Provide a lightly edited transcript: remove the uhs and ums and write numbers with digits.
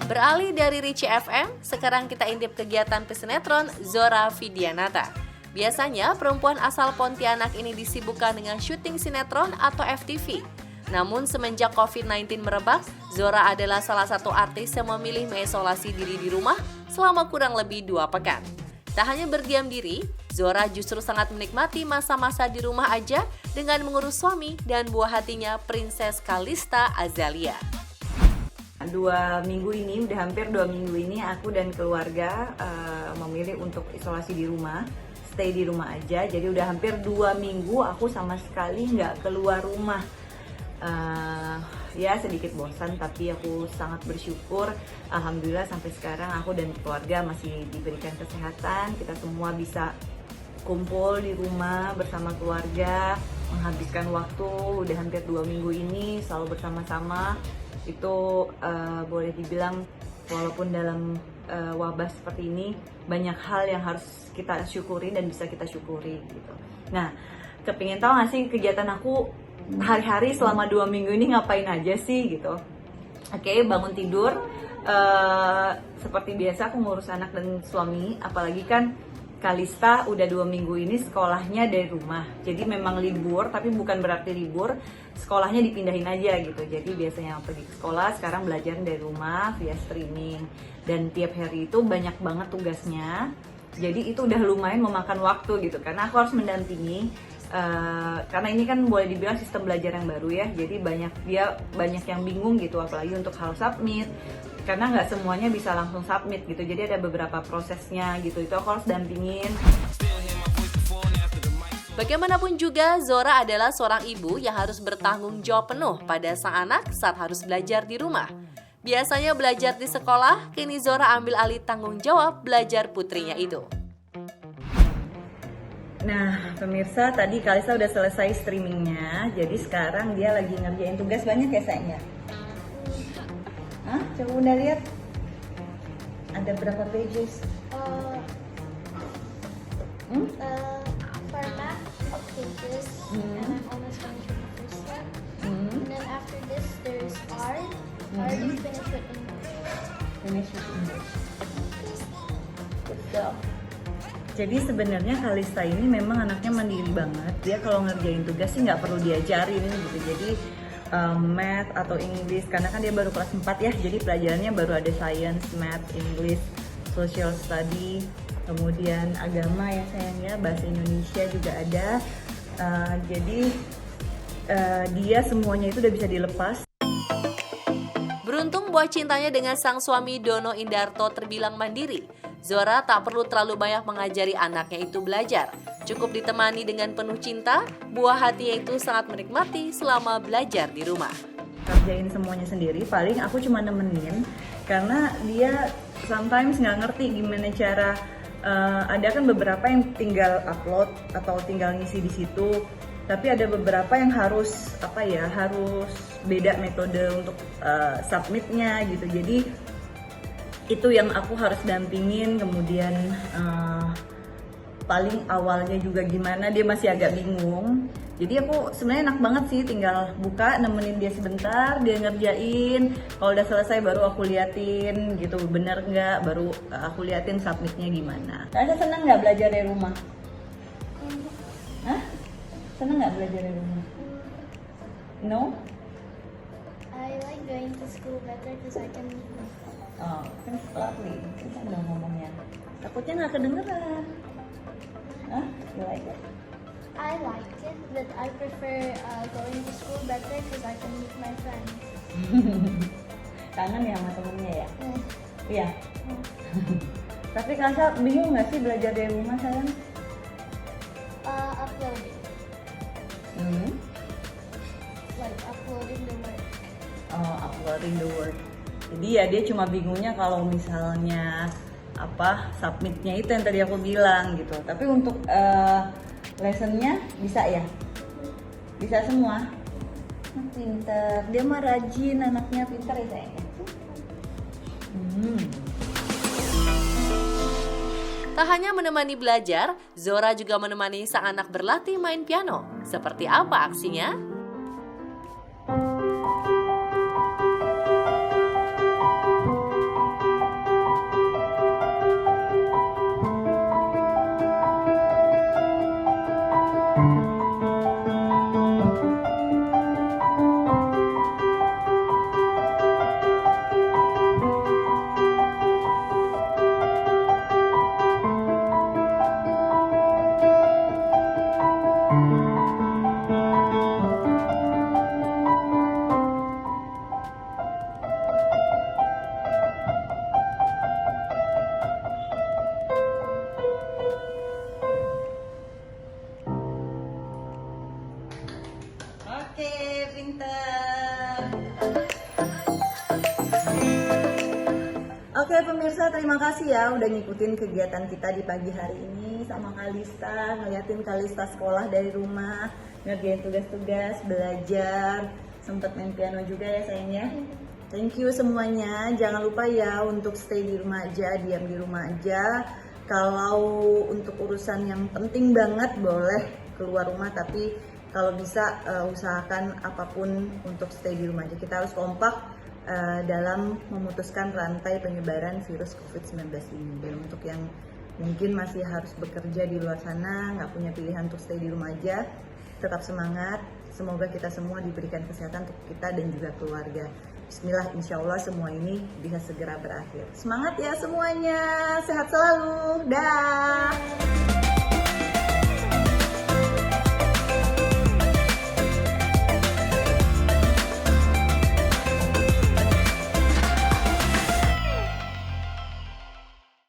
Beralih dari Ricci FM, sekarang kita intip kegiatan pesinetron Zora Vidianata. Biasanya perempuan asal Pontianak ini disibukkan dengan syuting sinetron atau FTV. Namun semenjak COVID-19 merebak, Zora adalah salah satu artis yang memilih mengisolasi diri di rumah selama kurang lebih 2 pekan. Tak hanya berdiam diri, Zora justru sangat menikmati masa-masa di rumah aja dengan mengurus suami dan buah hatinya Princess Kalista Azalia. 2 minggu ini, udah hampir 2 minggu ini aku dan keluarga memilih untuk isolasi di rumah, stay di rumah aja. Jadi udah hampir 2 minggu aku sama sekali nggak keluar rumah. Ya sedikit bosan, tapi aku sangat bersyukur. Alhamdulillah sampai sekarang aku dan keluarga masih diberikan kesehatan. Kita semua bisa kumpul di rumah bersama keluarga, menghabiskan waktu. Udah hampir 2 minggu ini selalu bersama-sama. Itu boleh dibilang walaupun dalam wabah seperti ini banyak hal yang harus kita syukuri dan bisa kita syukuri gitu. Nah, kepingin tahu nggak sih kegiatan aku hari-hari selama 2 minggu ini ngapain aja sih gitu? Oke, bangun tidur seperti biasa aku ngurus anak dan suami, apalagi kan Kalista udah 2 minggu ini sekolahnya dari rumah. Jadi memang libur, tapi bukan berarti libur, sekolahnya dipindahin aja gitu. Jadi biasanya pergi ke sekolah, sekarang belajar dari rumah via streaming. Dan tiap hari itu banyak banget tugasnya. Jadi itu udah lumayan memakan waktu gitu, karena aku harus mendampingi. Karena ini kan boleh dibilang sistem belajar yang baru ya. Jadi banyak yang bingung gitu, apalagi untuk hal submit. Karena nggak semuanya bisa langsung submit gitu, jadi ada beberapa prosesnya gitu, itu aku harus dampingin. Bagaimanapun juga, Zora adalah seorang ibu yang harus bertanggung jawab penuh pada sang anak saat harus belajar di rumah. Biasanya belajar di sekolah, kini Zora ambil alih tanggung jawab belajar putrinya itu. Nah, pemirsa, tadi Kalista udah selesai streamingnya, jadi sekarang dia lagi ngerjain tugas banyak ya sayangnya. Hah? Coba Bunda lihat. Ada berapa pages? For math, 8 pages, and I'm almost finished with the first one. And then after this, there's art. I already finished with English. Finish with English. Good job. Jadi sebenarnya Kalista ini memang anaknya mandiri banget. Dia kalau ngerjain tugas sih nggak perlu diajarin gitu. Jadi math atau English, karena kan dia baru kelas 4 ya, jadi pelajarannya baru ada science, math, English, social study, kemudian agama ya sayang ya, bahasa Indonesia juga ada. Jadi dia semuanya itu udah bisa dilepas. Beruntung buah cintanya dengan sang suami Dono Indarto terbilang mandiri. Zora tak perlu terlalu banyak mengajari anaknya itu belajar. Cukup ditemani dengan penuh cinta, buah hatinya itu sangat menikmati selama belajar di rumah. Kerjain semuanya sendiri, paling aku cuma nemenin, karena dia sometimes nggak ngerti gimana cara, ada kan beberapa yang tinggal upload atau tinggal ngisi di situ, tapi ada beberapa yang harus harus beda metode untuk submitnya gitu. Jadi itu yang aku harus dampingin, kemudian paling awalnya juga gimana dia masih agak bingung. Jadi aku sebenarnya enak banget sih, tinggal buka, nemenin dia sebentar, dia ngerjain. Kalau udah selesai baru aku liatin gitu, bener nggak, baru aku liatin submitnya gimana. Kalian seneng nggak belajar dari rumah? Hah? Seneng nggak belajar dari rumah? No? I like going to school better because I can meet my friends. Oh, kan lovely. Kita udah ngomongnya. Takutnya nggak kedengeran. Hah? You like it? I like it, but I prefer going to school better because I can meet my friends. Kangen ya sama temennya ya? Mm. Iya. Tapi Kalsa bingung nggak sih belajar dari rumah sayang? Uploading. Like uploading the work. Oh, uploading the work. Jadi ya dia cuma bingungnya kalau misalnya submitnya itu yang tadi aku bilang gitu. Tapi untuk lessonnya bisa ya? Bisa semua? Pinter, dia mah rajin, anaknya pinter ya sayang. Tak hanya menemani belajar, Zora juga menemani sang anak berlatih main piano. Seperti apa aksinya? pemirsa, terima kasih ya udah ngikutin kegiatan kita di pagi hari ini sama Kalista, ngeliatin Kalista sekolah dari rumah, ngerjain tugas-tugas, belajar, sempet main piano juga ya sayangnya. Thank you semuanya, jangan lupa ya untuk stay di rumah aja, diam di rumah aja. Kalau untuk urusan yang penting banget boleh keluar rumah, tapi kalau bisa usahakan apapun untuk stay di rumah aja. Kita harus kompak dalam memutuskan rantai penyebaran virus COVID-19 ini. Dan untuk yang mungkin masih harus bekerja di luar sana, nggak punya pilihan untuk stay di rumah aja, tetap semangat. Semoga kita semua diberikan kesehatan untuk kita dan juga keluarga. Bismillah, insya Allah semua ini bisa segera berakhir. Semangat ya semuanya, sehat selalu, dah.